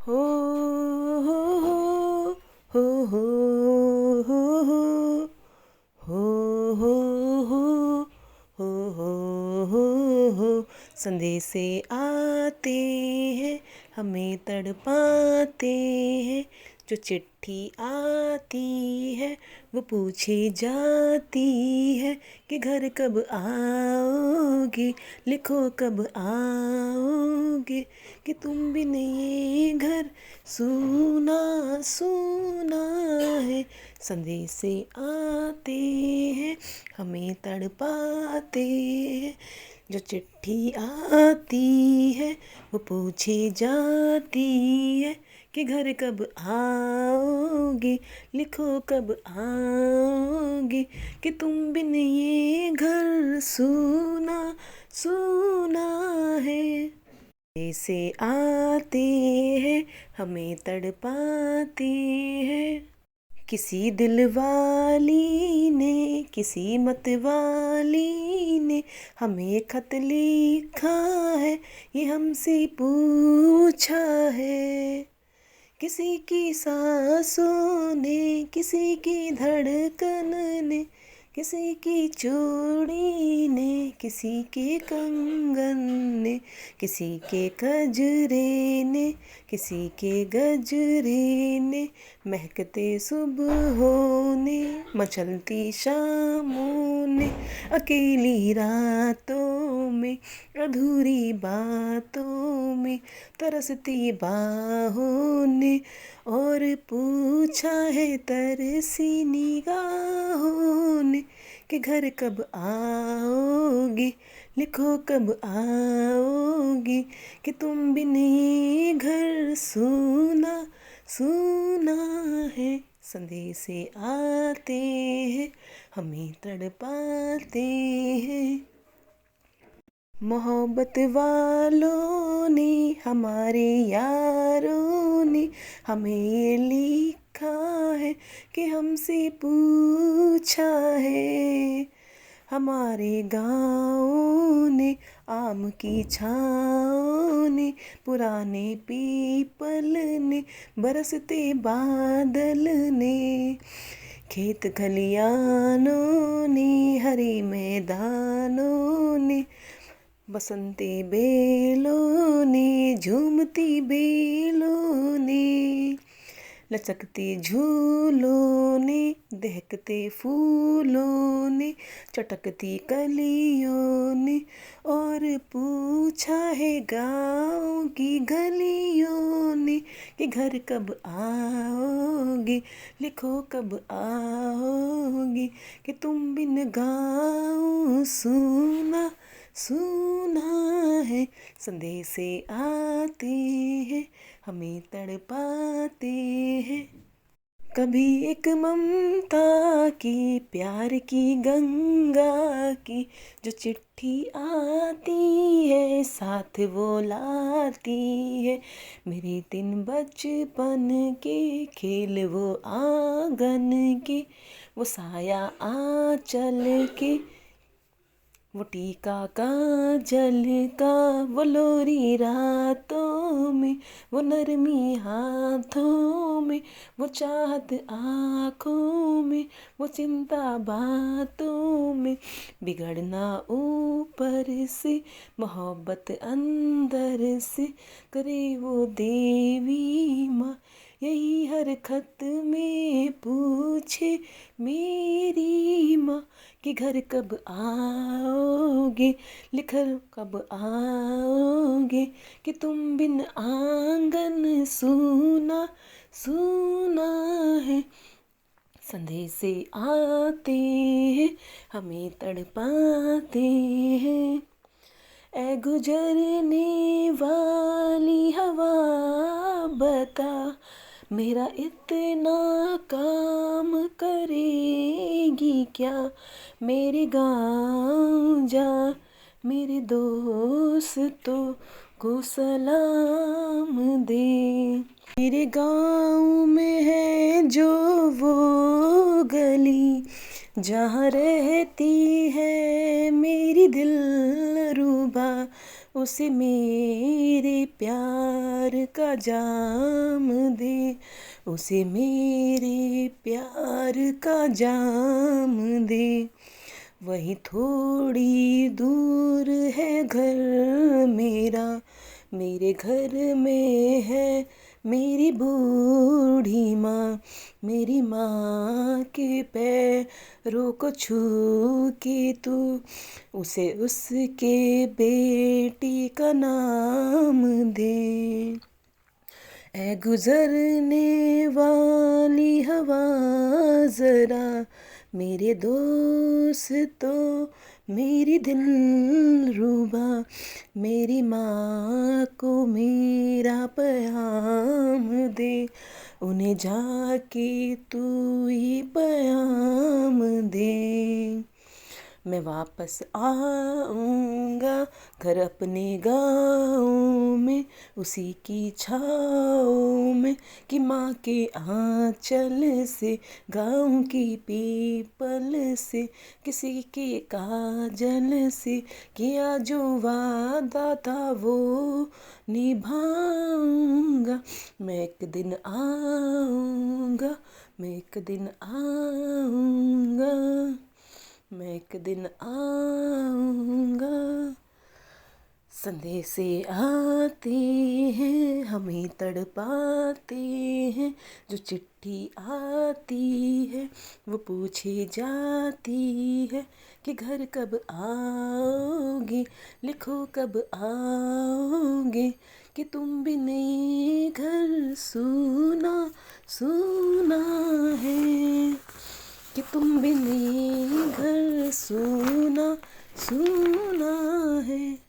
हो हो हो हो हो हो हो हो हो हो हो हो हो। संदेशे आते हैं, हमें तड़पाते हैं। जो चिट्ठी आती है वो पूछी जाती है कि घर कब आओगे, लिखो कब आओगे, कि तुम बिन ये घर सूना सूना है। संदेशे आते हैं, हमें तड़पाते हैं। जो चिट्ठी आती है वो पूछी जाती है कि घर कब आओगे, लिखो कब आओगे, कि तुम बिन ये घर सूना सूना है। ऐसे आते हैं, हमें तड़पाते हैं। किसी दिल वाली ने, किसी मत वाली ने हमें खत लिखा है, ये हमसे पूछा है। किसी की सांसों ने, किसी की धड़कन ने, किसी की चूड़ी ने, किसी के कंगन ने, किसी के कजरे ने, किसी के गजरे ने, महकते सुबहों ने, मचलती शामों ने, अकेली रातों में, अधूरी बातों में, तरसती बाहों ने, और पूछा है तरसी निगाहों ने कि घर कब आओगे, लिखो कब आओगे, कि तुम बिन ये घर सूना सूना है। संदेशे आते हैं, हमें तड़पाते हैं। मोहब्बत वालों ने, हमारे यारों ने हमें ये लिखा है कि हमसे पूछा है। हमारे गाँव ने, आम की छाँव ने, पुराने पीपल ने, बरसते बादल ने, खेत खलियानों ने, हरे मैदानों ने, बसंती बेलों ने, झूमती बेलों ने, लचकती झूलों ने, दहकते फूलों ने, चटकती कलियों ने, और पूछा है गाँव की गलियों ने कि घर कब आओगे, लिखो कब आओगे, कि तुम बिन गाँव सूना सूना है। संदेशे आते हैं, हमें तड़पाते हैं। कभी एक ममता की, प्यार की गंगा की, जो चिट्ठी आती है साथ वो लाती है। मेरे दिन बचपन के खेल वो आंगन के, वो साया आंचल के, वो टीका काजल का, वो लोरी रातों में, वो नरमी हाथों में, वो चाहत आँखों में, वो चिंता बातों में, बिगड़ना ऊपर से, मोहब्बत अंदर से, करे वो देवी माँ। यही हर खत में पूछे मेरी माँ कि घर कब आओगे, लिखल कब आओगे, कि तुम बिन आंगन सूना सूना है। संदेशे आते हैं, हमें तड़पाते हैं। ऐ गुजरने वाली हवा बता, मेरा इतना काम करेगी क्या। मेरे गाँव जा, मेरे दोस्तों को सलाम दे। मेरे गाँव में है जो वो गली, जहाँ रहती है मेरी दिलरुबा, उसे मेरे प्यार का जाम दे, उसे मेरे प्यार का जाम दे। वहीं थोड़ी दूर है घर मेरा, मेरे घर में है मेरी बूढ़ी माँ, मेरी माँ के पैरों को छू के तू उसे उसके बेटी का नाम दे। ऐ गुजरने वाली हवा ज़रा, मेरे दोस्तों मेरी दिलरुबा, मेरी माँ को मेरा पैगाम दे, उन्हें जाके तू ही पैगाम दे। मैं वापस आऊँगा घर अपने गाँव में, उसी की छाँव में कि माँ के आँचल से, गाँव की पीपल से, किसी के काजल से, किया जो वादा था वो निभाऊँगा। मैं एक दिन आऊँगा, मैं एक दिन आऊँगा, मैं एक दिन आऊँगा। संदेशे आते हैं हमें तड़पाते हैं, जो चिट्ठी आती है वो पूछे जाती है कि घर कब आओगे, लिखो कब आओगे, कि तुम भी नहीं घर सूना सूना है, कि तुम भी नहीं घर सूना सूना है।